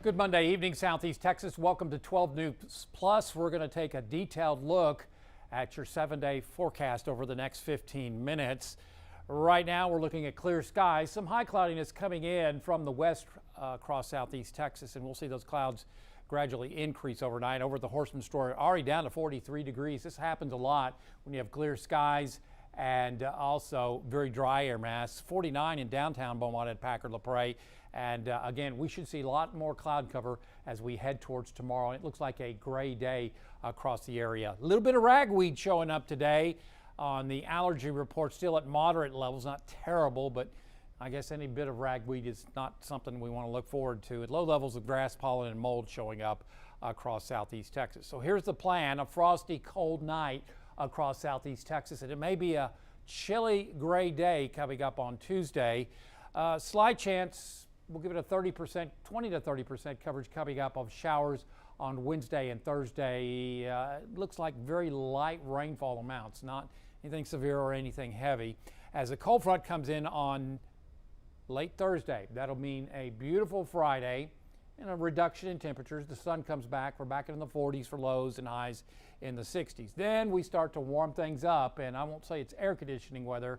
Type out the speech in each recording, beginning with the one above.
Good Monday evening, Southeast Texas. Welcome to 12 News Plus. We're going to take a detailed look at your 7-day forecast over the next 15 minutes. Right now, we're looking at clear skies. Some high cloudiness coming in from the west across Southeast Texas, and we'll see those clouds gradually increase overnight. Over at the Horseman Store, already down to 43 degrees. This happens a lot when you have clear skies and also very dry air mass. 49 in downtown Beaumont at Packard LaPrade. And again, we should see a lot more cloud cover as we head towards tomorrow. It looks like a gray day across the area. A little bit of ragweed showing up today on the allergy report, still at moderate levels, not terrible, but I guess any bit of ragweed is not something we want to look forward to. At low levels of grass, pollen, and mold showing up across Southeast Texas. So here's the plan: a frosty, cold night across Southeast Texas, and it may be a chilly gray day coming up on Tuesday. Slight chance, we'll give it a 30%, 20 to 30% coverage coming up of showers on Wednesday and Thursday. It looks like very light rainfall amounts, not anything severe or anything heavy. As a cold front comes in on late Thursday, that'll mean a beautiful Friday and a reduction in temperatures. The sun comes back. We're back in the 40s for lows and highs in the 60s. Then we start to warm things up, and I won't say it's air conditioning weather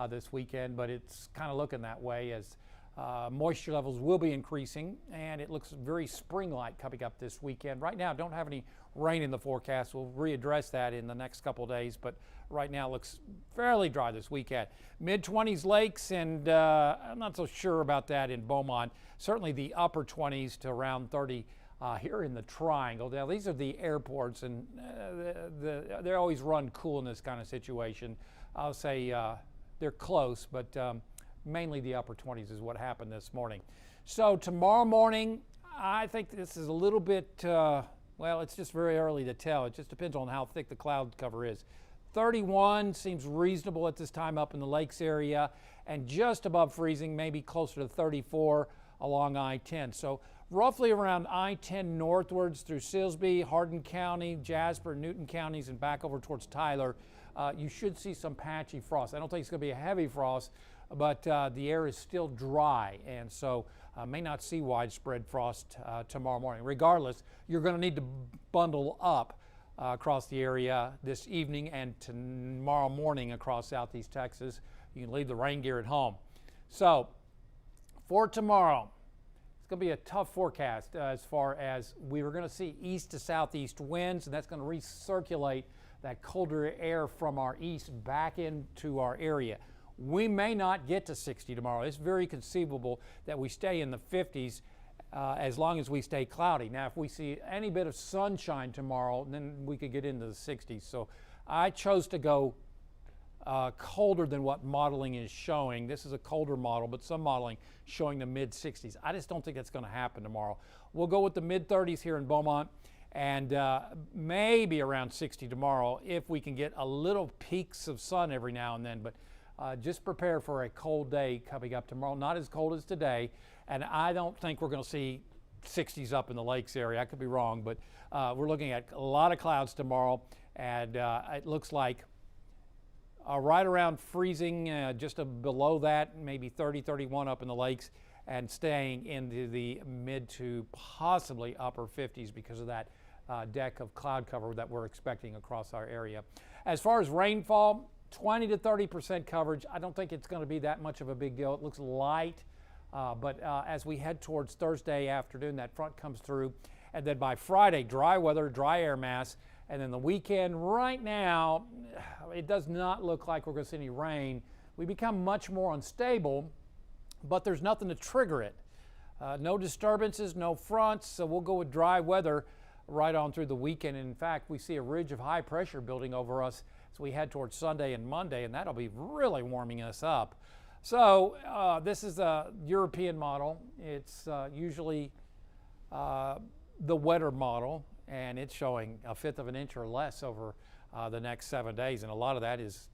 this weekend, but it's kind of looking that way as moisture levels will be increasing, and it looks very spring-like coming up this weekend. Right now, don't have any rain in the forecast. We'll readdress that in the next couple of days, but right now it looks fairly dry this weekend. Mid-20s lakes, and I'm not so sure about that in Beaumont. Certainly the upper 20s to around 30 here in the Triangle. Now, these are the airports, and they always run cool in this kind of situation. I'll say they're close, but mainly the upper 20s is what happened this morning. So tomorrow morning, I think this is a little bit, well, it's just very early to tell. It just depends on how thick the cloud cover is. 31 seems reasonable at this time up in the lakes area, and just above freezing, maybe closer to 34 along I-10. So roughly around I-10 northwards through Silsbee, Hardin County, Jasper, Newton counties, and back over towards Tyler, you should see some patchy frost. I don't think it's going to be a heavy frost, but the air is still dry, and so may not see widespread frost tomorrow morning. Regardless, you're going to need to bundle up across the area this evening and tomorrow morning across Southeast Texas. You can leave the rain gear at home. So for tomorrow, it's going to be a tough forecast as far as we were going to see east to southeast winds, and that's going to recirculate that colder air from our east back into our area. We may not get to 60 tomorrow. It's very conceivable that we stay in the 50s as long as we stay cloudy. Now, if we see any bit of sunshine tomorrow, then we could get into the 60s. So I chose to go colder than what modeling is showing. This is a colder model, but some modeling showing the mid-60s. I just don't think that's going to happen tomorrow. We'll go with the mid-30s here in Beaumont, and maybe around 60 tomorrow if we can get a little peaks of sun every now and then. But just prepare for a cold day coming up tomorrow. Not as cold as today, and I don't think we're going to see 60s up in the lakes area. I could be wrong, but we're looking at a lot of clouds tomorrow, and it looks like right around freezing, just below that, maybe 30, 31 up in the lakes, and staying into the mid to possibly upper 50s because of that deck of cloud cover that we're expecting across our area. As far as rainfall, 20 to 30% coverage. I don't think it's going to be that much of a big deal. It looks light, but as we head towards Thursday afternoon, that front comes through, and then by Friday, dry weather, dry air mass, and then the weekend. Right now, it does not look like we're going to see any rain. We become much more unstable, but there's nothing to trigger it. No disturbances, no fronts, so we'll go with dry weather right on through the weekend. In fact, we see a ridge of high pressure building over us as we head towards Sunday and Monday, and that'll be really warming us up. So this is a European model. It's usually the wetter model, and it's showing a fifth of an inch or less over the next 7 days, and a lot of that is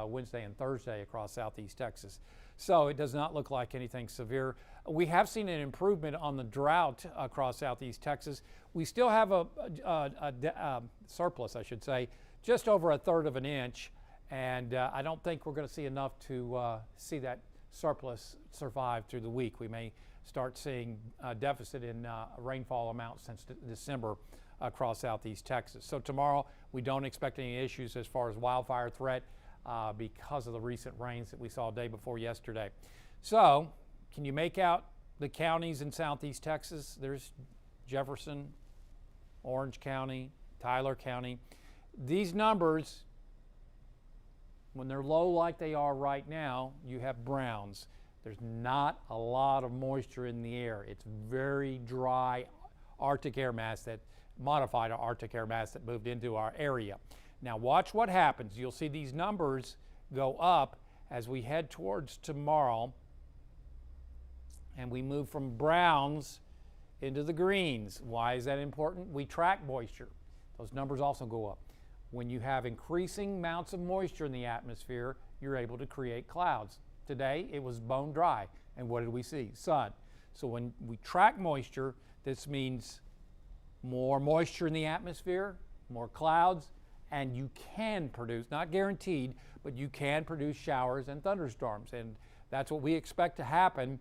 Wednesday and Thursday across Southeast Texas. So it does not look like anything severe. We have seen an improvement on the drought across Southeast Texas. We still have a surplus, I should say, just over a third of an inch, and I don't think we're going to see enough to see that surplus survive through the week. We may start seeing a deficit in rainfall amounts since December across southeast Texas. So tomorrow we don't expect any issues as far as wildfire threat because of the recent rains that we saw day before yesterday. So can you make out the counties in southeast Texas? There's Jefferson, Orange County, Tyler County. These numbers, when they're low like they are right now, you have browns. There's not a lot of moisture in the air. It's very dry Arctic air mass, that modified Arctic air mass that moved into our area. Now watch what happens. You'll see these numbers go up as we head towards tomorrow, and we move from browns into the greens. Why is that important? We track moisture. Those numbers also go up. When you have increasing amounts of moisture in the atmosphere, you're able to create clouds. Today it was bone dry, and what did we see? Sun. So when we track moisture, this means more moisture in the atmosphere, more clouds, and you can produce, not guaranteed, but you can produce showers and thunderstorms. And that's what we expect to happen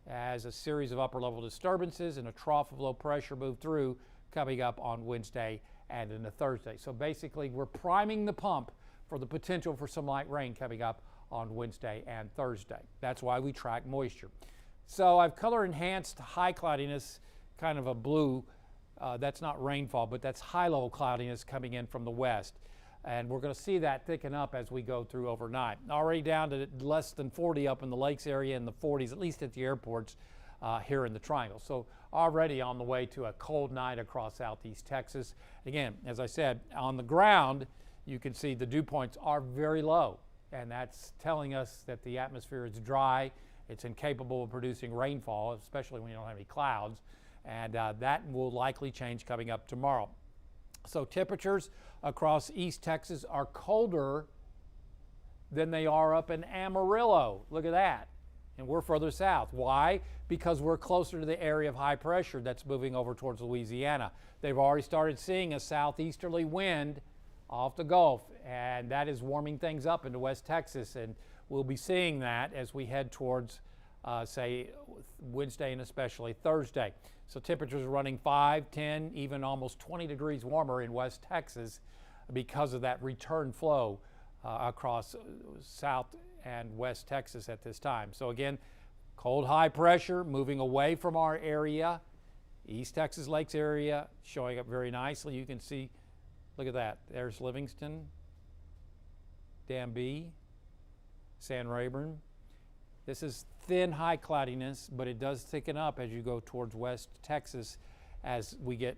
as a series of upper level disturbances and a trough of low pressure move through coming up on Wednesday and into Thursday. So basically we're priming the pump for the potential for some light rain coming up on Wednesday and Thursday. That's why we track moisture. So I've color enhanced high cloudiness, kind of a blue. That's not rainfall, but that's high level cloudiness coming in from the west. And we're going to see that thicken up as we go through overnight. Already down to less than 40 up in the lakes area, and the 40s, at least at the airports here in the Triangle. So already on the way to a cold night across southeast Texas. Again, as I said, on the ground, you can see the dew points are very low. And that's telling us that the atmosphere is dry. It's incapable of producing rainfall, especially when you don't have any clouds. And that will likely change coming up tomorrow. So temperatures across East Texas are colder than they are up in Amarillo. Look at that. And we're further south. Why? Because we're closer to the area of high pressure that's moving over towards Louisiana. They've already started seeing a southeasterly wind off the Gulf, and that is warming things up into West Texas. And we'll be seeing that as we head towards, say, Wednesday and especially Thursday. So temperatures are running 5, 10, even almost 20 degrees warmer in West Texas because of that return flow across South and West Texas at this time. So again, cold high pressure moving away from our area. East Texas Lakes area showing up very nicely. You can see, look at that. There's Livingston, Danby, San Rayburn. This is thin high cloudiness, but it does thicken up as you go towards West Texas as we get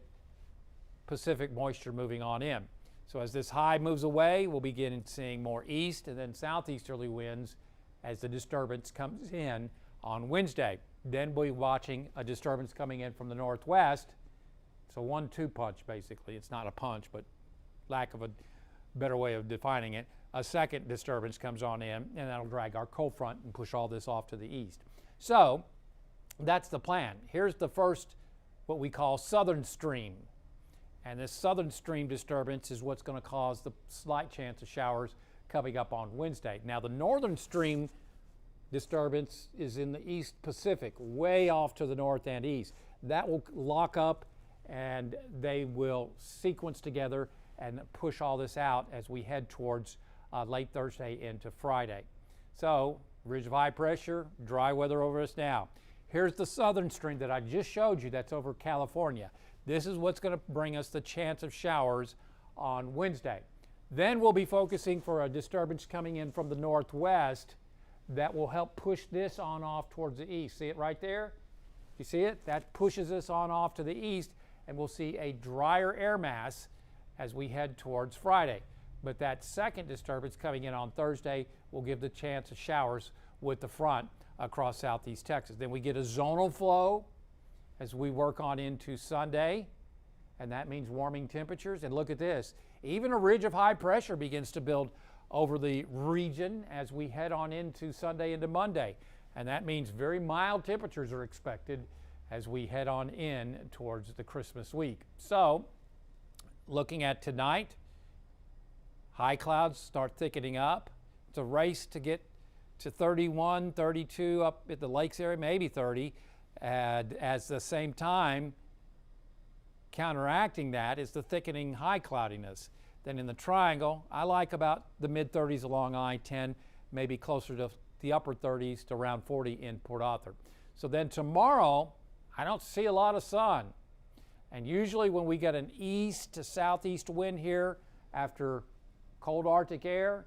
Pacific moisture moving on in. So as this high moves away, we'll begin seeing more east and then southeasterly winds as the disturbance comes in on Wednesday. Then we'll be watching a disturbance coming in from the northwest. It's a 1-2 punch basically. It's not a punch, but lack of a better way of defining it. A second disturbance comes on in, and that'll drag our cold front and push all this off to the east. So that's the plan. Here's the first, what we call southern stream. And this southern stream disturbance is what's going to cause the slight chance of showers coming up on Wednesday. Now the northern stream disturbance is in the East Pacific, way off to the north and east. That will lock up and they will sequence together and push all this out as we head towards late Thursday into Friday. So ridge of high pressure, dry weather over us now. Here's the southern stream that I just showed you that's over California. This is what's going to bring us the chance of showers on Wednesday. Then we'll be focusing for a disturbance coming in from the northwest that will help push this on off towards the east. See it right there? You see it? That pushes us on off to the east, and we'll see a drier air mass as we head towards Friday. But that second disturbance coming in on Thursday will give the chance of showers with the front across southeast Texas. Then we get a zonal flow as we work on into Sunday, and that means warming temperatures. And look at this, even a ridge of high pressure begins to build over the region as we head on into Sunday into Monday. And that means very mild temperatures are expected as we head on in towards the Christmas week. So looking at tonight, high clouds start thickening up. It's a race to get to 31, 32 up at the lakes area, maybe 30. And at the same time, counteracting that is the thickening high cloudiness. Then in the triangle, I like about the mid-30s along I-10, maybe closer to the upper 30s to around 40 in Port Arthur. So then tomorrow, I don't see a lot of sun. And usually when we get an east to southeast wind here after cold Arctic air,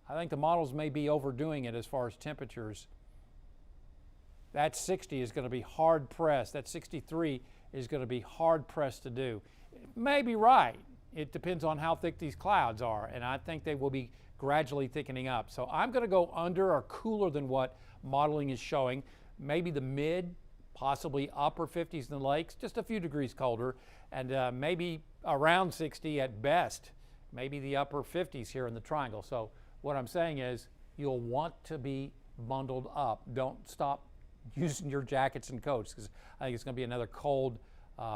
I think the models may be overdoing it as far as temperatures. That 60 is going to be hard pressed. That 63 is going to be hard pressed to do. It may be right. It depends on how thick these clouds are, and I think they will be gradually thickening up. So I'm going to go under or cooler than what modeling is showing. Maybe the mid, possibly upper 50s in the lakes, just a few degrees colder, and maybe around 60 at best, maybe the upper 50s here in the triangle. So what I'm saying is you'll want to be bundled up. Don't stop using your jackets and coats, because I think it's going to be another cold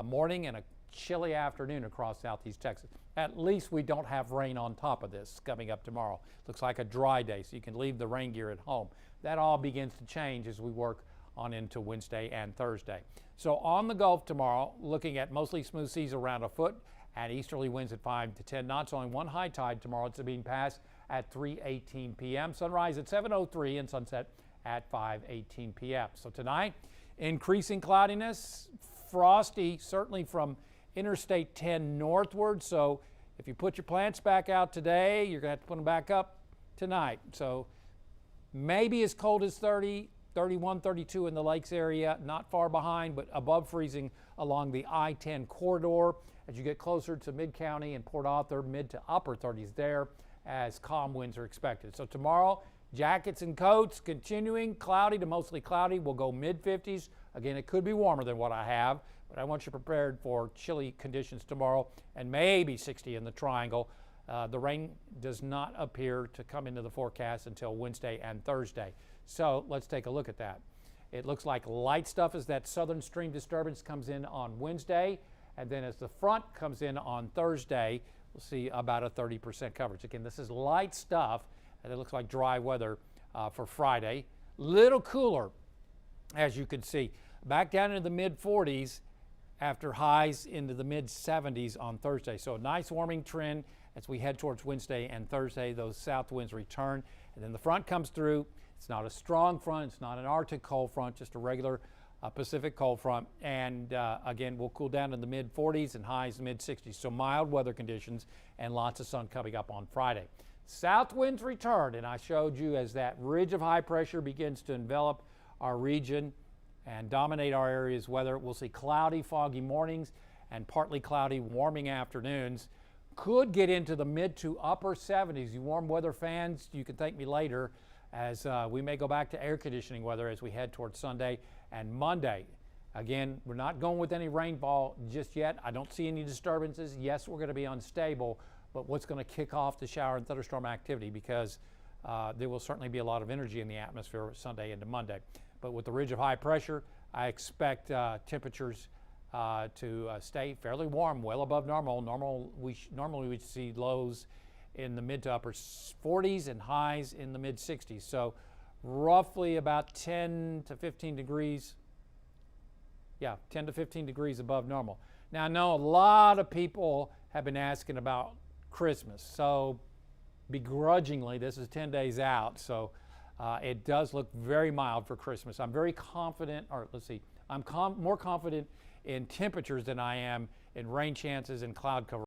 morning and a chilly afternoon across southeast Texas. At least we don't have rain on top of this coming up tomorrow. Looks like a dry day, so you can leave the rain gear at home. That all begins to change as we work on into Wednesday and Thursday. So on the Gulf tomorrow, looking at mostly smooth seas around a foot and easterly winds at 5 to 10 knots. Only one high tide tomorrow. It's being passed at 3:18 p.m. Sunrise at 7:03 and sunset at 5:18 p.m. So tonight, increasing cloudiness, frosty, certainly from Interstate 10 northward. So if you put your plants back out today, you're going to have to put them back up tonight. So maybe as cold as 30, 31, 32 in the lakes area, not far behind, but above freezing along the I-10 corridor. As you get closer to Mid-County and Port Arthur, mid to upper 30s there, as calm winds are expected. So tomorrow, jackets and coats continuing, cloudy to mostly cloudy. We'll go mid-50s. Again, it could be warmer than what I have, but I want you prepared for chilly conditions tomorrow and maybe 60 in the triangle. The rain does not appear to come into the forecast until Wednesday and Thursday. So let's take a look at that. It looks like light stuff as that southern stream disturbance comes in on Wednesday, and then as the front comes in on Thursday, we'll see about a 30% coverage. Again, this is light stuff, and it looks like dry weather for Friday. Little cooler, as you can see. Back down into the mid-40s after highs into the mid-70s on Thursday. So a nice warming trend as we head towards Wednesday and Thursday. Those south winds return, and then the front comes through. It's not a strong front. It's not an Arctic cold front, just a regular Pacific cold front. And again, we'll cool down in the mid-40s and highs mid-60s. So mild weather conditions and lots of sun coming up on Friday. South winds return, and I showed you as that ridge of high pressure begins to envelop our region and dominate our area's weather. We'll see cloudy, foggy mornings and partly cloudy, warming afternoons. Could get into the mid to upper 70s. You warm weather fans, you can thank me later, as we may go back to air conditioning weather as we head towards Sunday and Monday. Again, we're not going with any rainfall just yet. I don't see any disturbances. Yes, we're going to be unstable, but what's going to kick off the shower and thunderstorm activity, because there will certainly be a lot of energy in the atmosphere Sunday into Monday. But with the ridge of high pressure, I expect temperatures to stay fairly warm, well above normal. Normally we see lows in the mid to upper 40s and highs in the mid 60s. So roughly about 10 to 15 degrees. Yeah, 10 to 15 degrees above normal. Now I know a lot of people have been asking about Christmas. So begrudgingly, this is 10 days out. So it does look very mild for Christmas. I'm very confident, or let's see, I'm more confident in temperatures than I am in rain chances and cloud cover.